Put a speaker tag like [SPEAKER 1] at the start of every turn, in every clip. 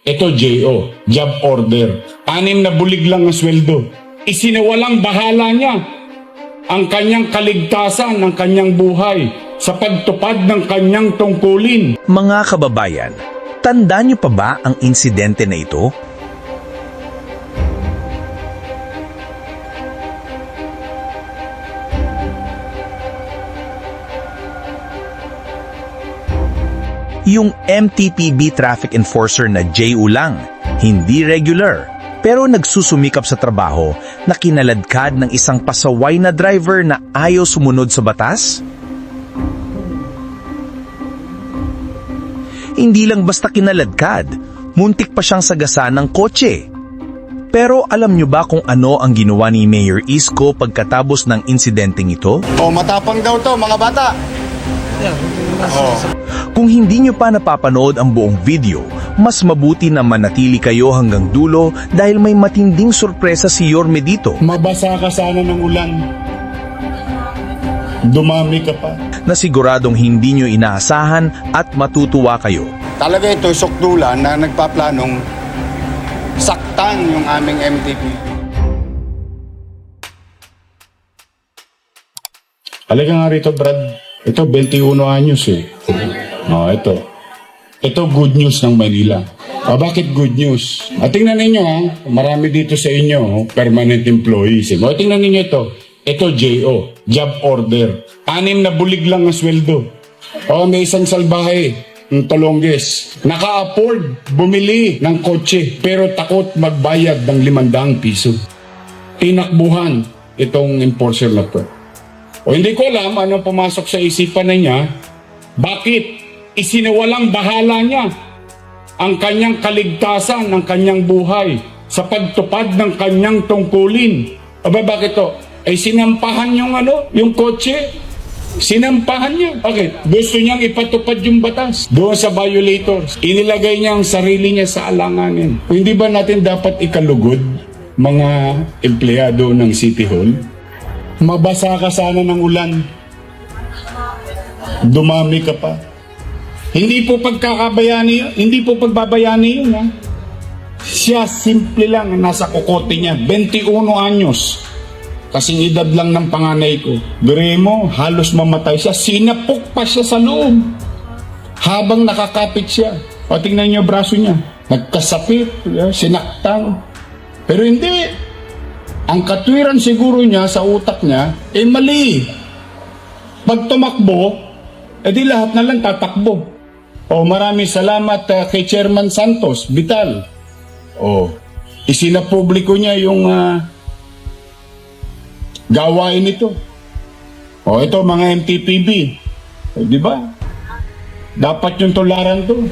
[SPEAKER 1] Ito JO, job order. 6 na bulig lang ang sweldo. Isinawalang bahala niya ang kanyang kaligtasan, ang kanyang buhay sa pagtupad ng kanyang tungkulin.
[SPEAKER 2] Mga kababayan, tandaan niyo pa ba ang insidente na ito? Yung MTPB traffic enforcer na Jay Ulang, hindi regular, pero nagsusumikap sa trabaho na kinaladkad ng isang pasaway na driver na ayaw sumunod sa batas? Hindi lang basta kinaladkad, muntik pa siyang sagasan ng kotse. Pero alam niyo ba kung ano ang ginawa ni Mayor Isko pagkatapos ng insidenteng ito?
[SPEAKER 3] Oh, matapang daw to, mga bata.
[SPEAKER 2] Kung hindi nyo pa napapanood ang buong video, mas mabuti na manatili kayo hanggang dulo dahil may matinding sorpresa si Yorme dito
[SPEAKER 1] Mabasa ka sana ng ulan. Dumami ka pa.
[SPEAKER 2] na siguradong hindi nyo inaasahan at matutuwa kayo.
[SPEAKER 3] Talaga ito, sukdulan na nagpaplanong saktan yung aming MTP.
[SPEAKER 1] Halika nga rito, Brad. Ito, 21 anyos eh. Oh, ito. Ito good news ng Manila. Bakit good news? Tingnan ninyo marami dito sa inyo, permanent employees. Tingnan ninyo ito. Ito JO, job order. 6 na bulig lang ang sweldo. May isang salbahe, ng Tolonges. Naka-afford bumili ng kotse pero takot magbayad ng 500 piso. Tinakbuhan itong enforcer na to. Hindi ko alam anong pumasok sa isipan na niya. Bakit isinawalang bahala niya ang kanyang kaligtasan, ang kanyang buhay sa pagtupad ng kanyang tungkulin? Bakit to? Sinampahan yung kotse. Sinampahan niya. Okay, gusto niyang ipatupad yung batas doon sa violators. Inilagay niya ang sarili niya sa alanganin. Hindi ba natin dapat ikalugod, mga empleyado ng City Hall? Mabasa ka sana ng ulan. Dumami ka pa. Hindi po pagkakabayani yun. Hindi po pagbabayani yun. Siya simple lang nasa kokote niya. 21 anyos. Kasing edad lang ng panganay ko. Bire mo, halos mamatay siya. Sinapok pa siya sa loob. Habang nakakapit siya. Tingnan niyo braso niya. Nagkasapit, sinaktan. Pero hindi. Ang katwiran siguro niya sa utak niya, mali. Pag tumakbo, di lahat na lang tatakbo. Maraming salamat kay Chairman Santos, Vital. Isinapubliko niya yung gawain ito. Ito mga MTPB. Di ba? Dapat yung tularan to.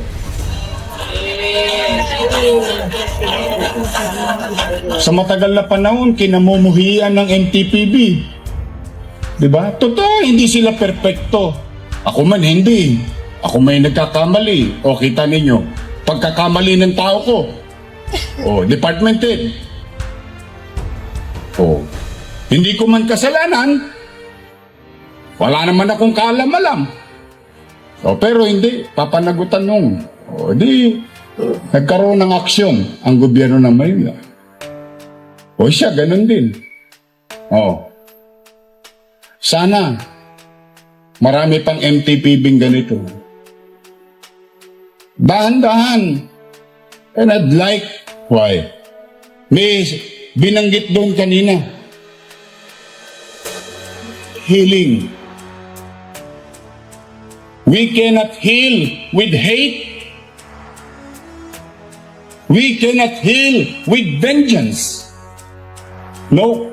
[SPEAKER 1] Sa matagal na panahon, kinamumuhian ng MTPB. Di ba? Totoo, hindi sila perpekto. Ako man, hindi. Ako may nagkakamali. Kita ninyo, pagkakamali ng tao ko. Department head. Hindi ko man kasalanan. Wala naman akong kaalam-alam. Pero hindi, papanagutan nung. Nagkaroon ng aksyon ang gobyerno ng Maynila. Siya, ganun din. Sana, marami pang MTPB ganito. Dahan-dahan. And I'd like, why? May binanggit doon kanina. Healing. We cannot heal with hate. We cannot heal with vengeance. No.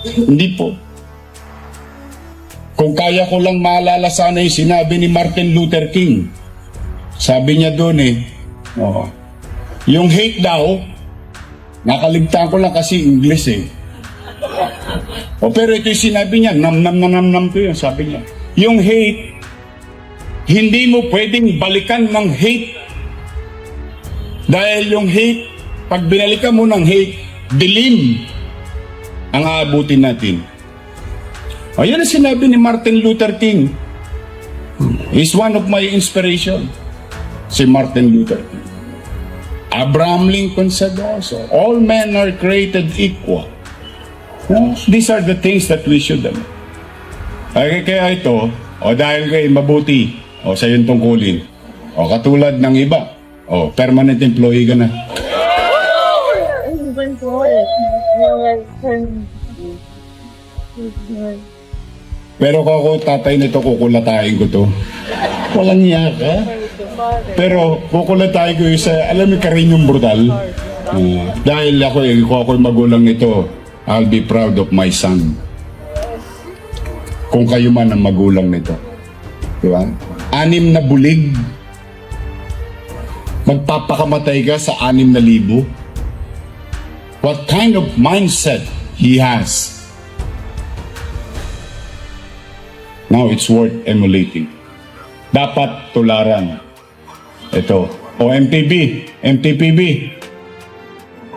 [SPEAKER 1] Hindi po. Kung kaya ko lang maalala sana yung sinabi ni Martin Luther King. Sabi niya doon yung hate daw, nakaligtaan ko lang kasi English pero ito yung sinabi niya, nam to yun, sabi niya. Yung hate, hindi mo pwedeng balikan ng hate. Dahil yung hate, pag binalikan mo ng hate, dilim ang aabutin natin. Yan ang sinabi ni Martin Luther King. He's one of my inspiration. si Martin Luther King. Abraham Lincoln said also, all men are created equal. These are the things that we should do. Kaya ito, dahil kay mabuti, sa iyong tungkulin, katulad ng iba, permanent employee ka na. Pero ako, tatay nito, kukulatain ko to. Walang niya ka. Pero kukulatain ko isa, alam mo ka rin yung brutal. Dahil ako magulang nito, I'll be proud of my son. Kung kayo man ang magulang nito. Diba? 6 na bulig. Magpapakamatay ka sa 6,000. What kind of mindset he has? Now it's worth emulating. Dapat tularan. Ito. MTPB.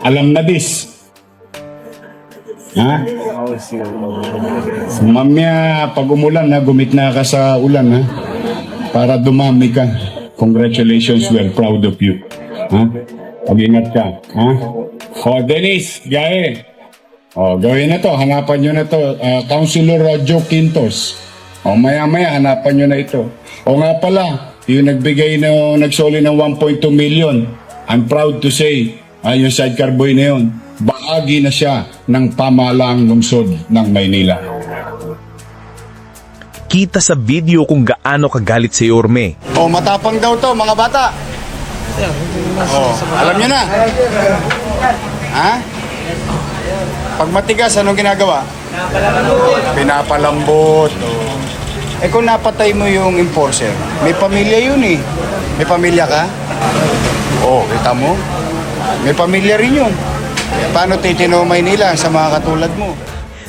[SPEAKER 1] Alam na this. Ha? Mamaya, pag umulan, gumit na ka sa ulan, ha? Para dumami ka. Congratulations, we're proud of you. Ha? Pag-ingat ka. Ha? Dennis, Gaye. Gawin na to. Hanapan nyo na to. Councilor Joe Quintos. Maya-maya, hanapan nyo na ito. Nga pala, yung nagsoli ng 1.2 million, I'm proud to say, yung sidecar boy na yun, bahagi na siya ng pamahalaang lungsod ng Maynila.
[SPEAKER 2] Kita sa video kung gaano kagalit si Yorme.
[SPEAKER 3] Matapang daw to, mga bata. Alam nyo na. Ha? Pag matigas, anong ginagawa? Pinapalambot. Kung napatay mo yung enforcer, may pamilya yun eh. May pamilya ka? Kita mo? May pamilya rin yun. Paano titino Maynila sa mga katulad mo?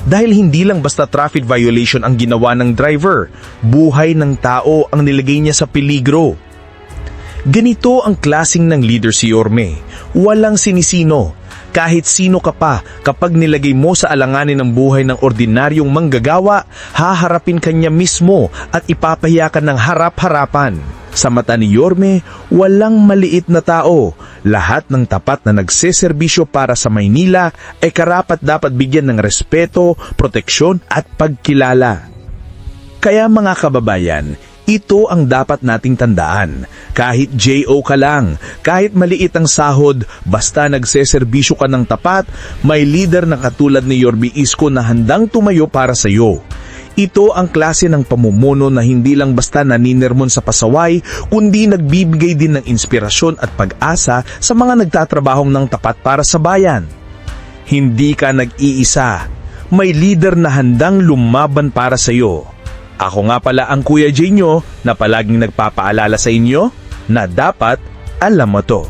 [SPEAKER 2] Dahil hindi lang basta traffic violation ang ginawa ng driver, buhay ng tao ang nilagay niya sa peligro. Ganito ang klaseng ng leader si Yorme. Walang sinisino. Kahit sino ka pa, kapag nilagay mo sa alanganin ng buhay ng ordinaryong manggagawa, haharapin kanya mismo at ipapahiya ka ng harap-harapan. Sa mata ni Yorme, walang maliit na tao. Lahat ng tapat na nagseserbisyo para sa Maynila ay karapat dapat bigyan ng respeto, proteksyon at pagkilala. Kaya mga kababayan, ito ang dapat nating tandaan. Kahit JO ka lang, kahit maliit ang sahod, basta nagseserbisyo ka ng tapat, may leader na katulad ni Yorme Isko na handang tumayo para sa iyo. Ito ang klase ng pamumuno na hindi lang basta naninirmon sa pasaway, kundi nagbibigay din ng inspirasyon at pag-asa sa mga nagtatrabahong ng tapat para sa bayan. Hindi ka nag-iisa. May leader na handang lumaban para sa iyo. Ako nga pala ang Kuya J nyo na palaging nagpapaalala sa inyo na dapat alam mo to.